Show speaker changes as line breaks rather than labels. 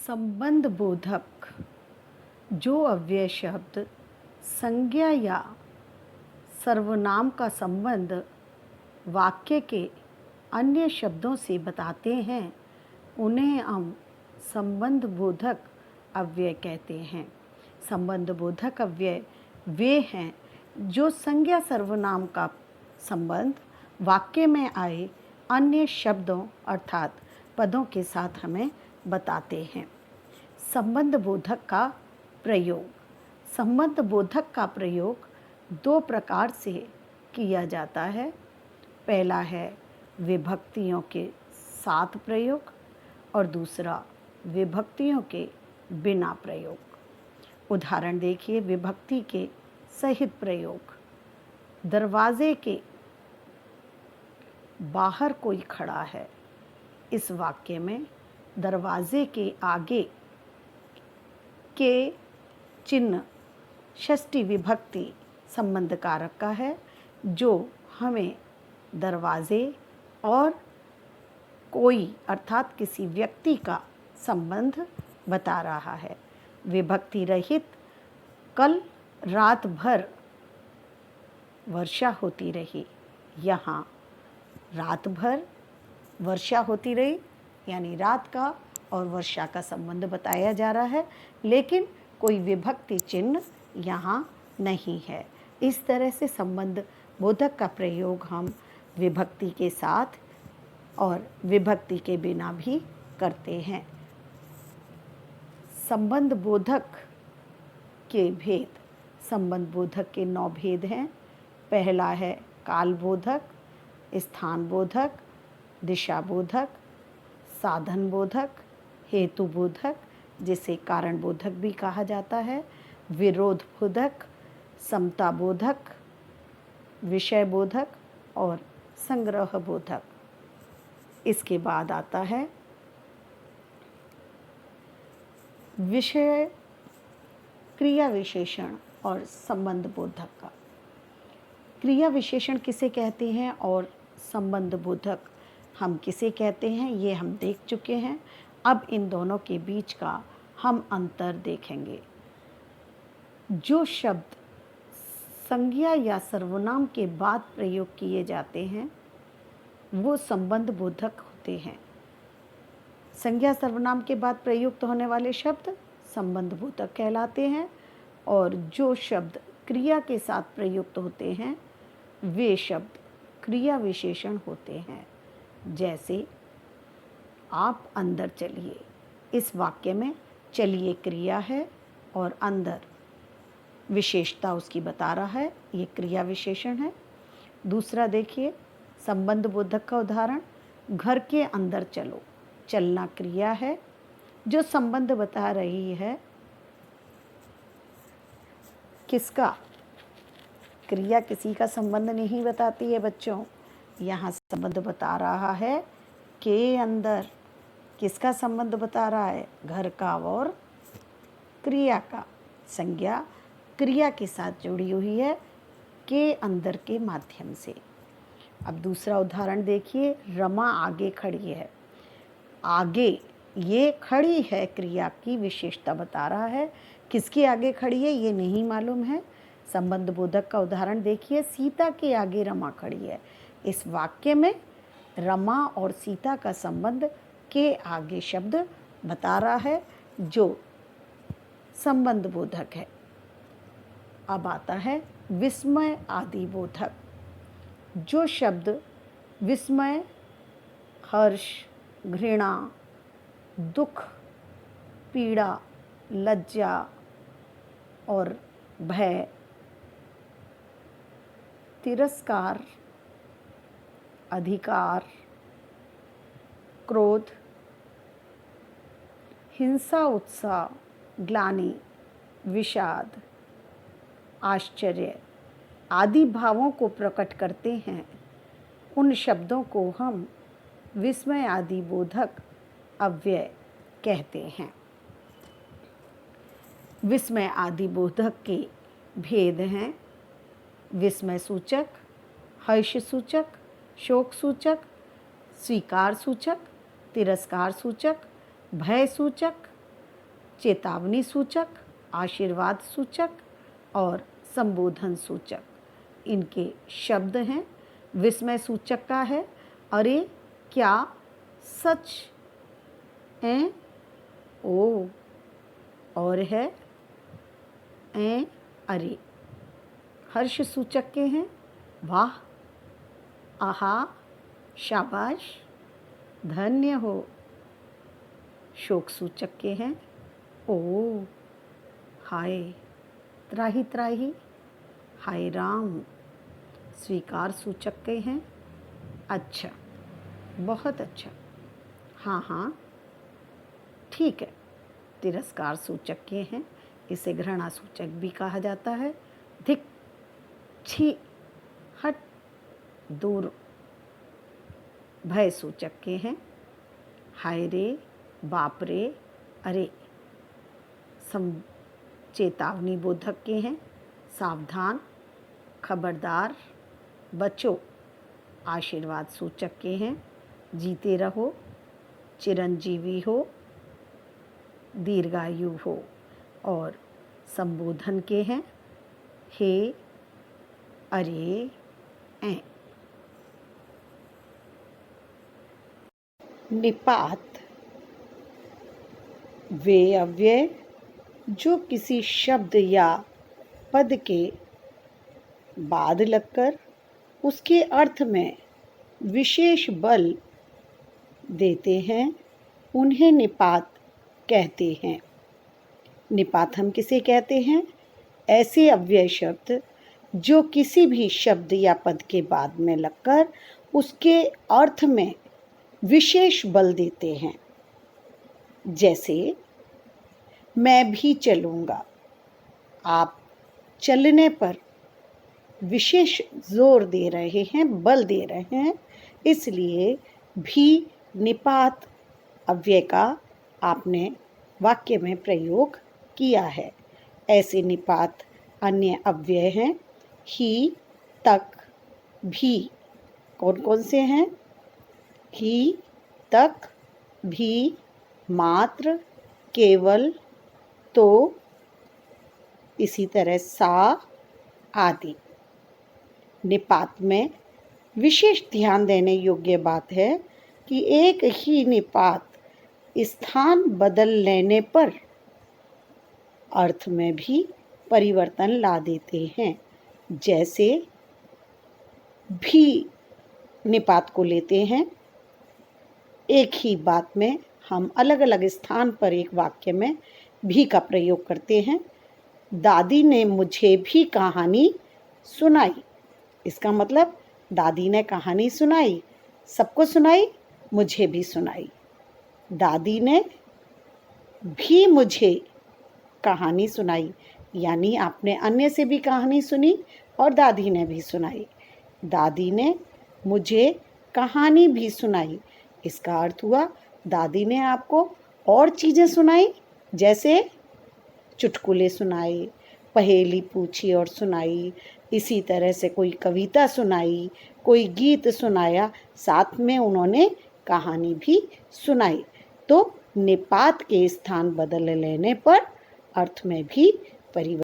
संबंध बोधक जो अव्यय शब्द संज्ञा या सर्वनाम का संबंध वाक्य के अन्य शब्दों से बताते हैं उन्हें हम संबंध बोधक अव्यय कहते हैं। संबंध बोधक अव्यय वे हैं जो संज्ञा सर्वनाम का संबंध वाक्य में आए अन्य शब्दों अर्थात पदों के साथ हमें बताते हैं। संबंध बोधक का प्रयोग। संबंध बोधक का प्रयोग दो प्रकार से किया जाता है। पहला है विभक्तियों के साथ प्रयोग और दूसरा विभक्तियों के बिना प्रयोग। उदाहरण देखिए, विभक्ति के सहित प्रयोग। दरवाजे के बाहर कोई खड़ा है। इस वाक्य में दरवाजे के आगे के चिन्ह षष्ठी विभक्ति संबंध कारक का है जो हमें दरवाजे और कोई अर्थात किसी व्यक्ति का संबंध बता रहा है। विभक्ति रहित कल रात भर वर्षा होती रही। यहाँ रात भर वर्षा होती रही यानी रात का और वर्षा का संबंध बताया जा रहा है, लेकिन कोई विभक्ति चिन्ह यहाँ नहीं है। इस तरह से संबंध बोधक का प्रयोग हम विभक्ति के साथ और विभक्ति के बिना भी करते हैं। संबंध बोधक के भेद। संबंध बोधक के 9 भेद हैं। पहला है काल बोधक, स्थान बोधक, दिशा बोधक, साधन बोधक, हेतु बोधक जिसे कारण बोधक भी कहा जाता है, विरोध बोधक, समता बोधक, विषय बोधक और संग्रह बोधक। इसके बाद आता है विषय क्रिया विशेषण और संबंध बोधक का। क्रिया विशेषण किसे कहते हैं और संबंध बोधक हम किसे कहते हैं ये हम देख चुके हैं। अब इन दोनों के बीच का हम अंतर देखेंगे। जो शब्द संज्ञा या सर्वनाम के बाद प्रयोग किए जाते हैं वो संबंध बोधक होते हैं। संज्ञा सर्वनाम के बाद प्रयुक्त होने वाले शब्द संबंध बोधक कहलाते हैं और जो शब्द क्रिया के साथ प्रयुक्त होते हैं वे शब्द क्रिया विशेषण होते हैं। जैसे आप अंदर चलिए, इस वाक्य में चलिए क्रिया है और अंदर विशेषता उसकी बता रहा है, ये क्रिया विशेषण है। दूसरा देखिए संबंध बोधक का उदाहरण, घर के अंदर चलो, चलना क्रिया है जो संबंध बता रही है किसका। क्रिया किसी का संबंध नहीं बताती है बच्चों, यहाँ संबंध बता रहा है के अंदर। किसका संबंध बता रहा है? घर का और क्रिया का। संज्ञा क्रिया के साथ जुड़ी हुई है के अंदर के माध्यम से। अब दूसरा उदाहरण देखिए, रमा आगे खड़ी है। आगे ये खड़ी है क्रिया की विशेषता बता रहा है। किसके आगे खड़ी है ये नहीं मालूम है। संबंध बोधक का उदाहरण देखिए, सीता के आगे रमा खड़ी है। इस वाक्य में रमा और सीता का संबंध के आगे शब्द बता रहा है जो संबंध बोधक है। अब आता है विस्मय आदि बोधक। जो शब्द विस्मय, हर्ष, घृणा, दुख, पीड़ा, लज्जा और भय, तिरस्कार, अधिकार, क्रोध, हिंसा, उत्साह, ग्लानि, विषाद, आश्चर्य आदि भावों को प्रकट करते हैं, उन शब्दों को हम विस्मय आदि बोधक अव्यय कहते हैं। विस्मय आदि बोधक के भेद हैं विस्मय सूचक, हर्ष सूचक, शोक सूचक, स्वीकार सूचक, तिरस्कार सूचक, भय सूचक, चेतावनी सूचक, आशीर्वाद सूचक और संबोधन सूचक इनके शब्द हैं। विस्मय सूचक का है अरे क्या सच है, ओ, और है ए अरे। हर्ष सूचक के हैं वाह, आहा, शाबाश, धन्य हो। शोक सूचक के हैं ओ, हाय, त्राही त्राही, हाय राम। स्वीकार सूचक के हैं अच्छा, बहुत अच्छा, हाँ हाँ, ठीक है। तिरस्कार सूचक के हैं, इसे घृणा सूचक भी कहा जाता है। धिक, छी, हट, दूर। भय सूचक के हैं हाय रे, बाप रे, अरे। चेतावनी बोधक के हैं सावधान, खबरदार, बचो। आशीर्वाद सूचक के हैं जीते रहो, चिरंजीवी हो, दीर्घायु हो। और संबोधन के हैं हे, अरे, ऐ। निपात वे अव्यय जो किसी शब्द या पद के बाद लगकर उसके अर्थ में विशेष बल देते हैं, उन्हें निपात कहते हैं। निपात हम किसे कहते हैं? ऐसे अव्यय शब्द जो किसी भी शब्द या पद के बाद में लगकर उसके अर्थ में विशेष बल देते हैं। जैसे मैं भी चलूँगा, आप चलने पर विशेष जोर दे रहे हैं, बल दे रहे हैं, इसलिए भी निपात अव्यय का आपने वाक्य में प्रयोग किया है। ऐसे निपात अन्य अव्यय हैं ही, तक, भी। कौन कौन से हैं? ही, तक, भी, मात्र, केवल, तो, इसी तरह सा आदि। निपात में विशेष ध्यान देने योग्य बात है कि एक ही निपात स्थान बदल लेने पर अर्थ में भी परिवर्तन ला देते हैं। जैसे भी निपात को लेते हैं, एक ही बात में हम अलग अलग स्थान पर एक वाक्य में भी का प्रयोग करते हैं। दादी ने मुझे भी कहानी सुनाई। इसका मतलब दादी ने कहानी सुनाई, सबको सुनाई, मुझे भी सुनाई। दादी ने भी मुझे कहानी सुनाई, यानी आपने अन्य से भी कहानी सुनी और दादी ने भी सुनाई। दादी ने मुझे कहानी भी सुनाई, इसका अर्थ हुआ दादी ने आपको और चीज़ें सुनाई, जैसे चुटकुले सुनाए, पहेली पूछी और सुनाई, इसी तरह से कोई कविता सुनाई, कोई गीत सुनाया, साथ में उन्होंने कहानी भी सुनाई। तो निपात के स्थान बदल लेने पर अर्थ में भी परिवर्तन